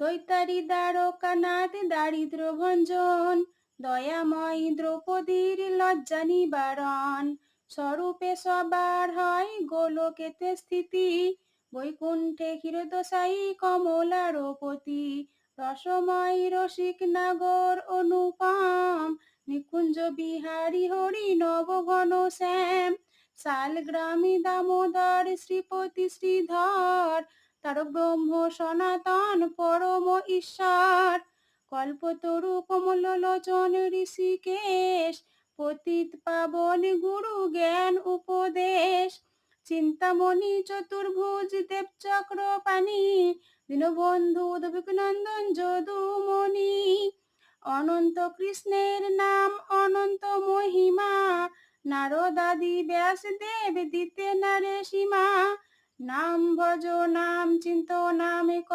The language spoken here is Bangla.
দৈতারি দ্বারকানাথ দারিদ্র ভঞ্জন, দয়াময়ী দ্রৌপদীর লজ্জা নিবারণ, স্বরূপে সবার হয় গোলকেতে স্থিতি, বৈকুণ্ঠে ক্ষীরদশায়ী কমলারপতি, রসময় রসিক নাগর অনুপম, নিকুঞ্জ বিহারী হরি নবঘন শ্যাম, শালগ্রামী দামোদর শ্রীপতি শ্রীধর, তার ব্রহ্ম সনাতন পরম ঈশ্বর, কল্পতরু কমল লোচন ঋষিকেশ, পতিত পাবন গুরু জ্ঞান উপদেশ, চিন্তামণি চতুর্ভুজ দেবচক্র পানি, দীনবন্ধু নন্দন যদুমণি, অনন্ত কৃষ্ণের নাম অনন্ত মহিমা, নারদাদি ব্যাসদেব দিতে নারে সীমা, নাম ভজ নাম চিন্ত নামে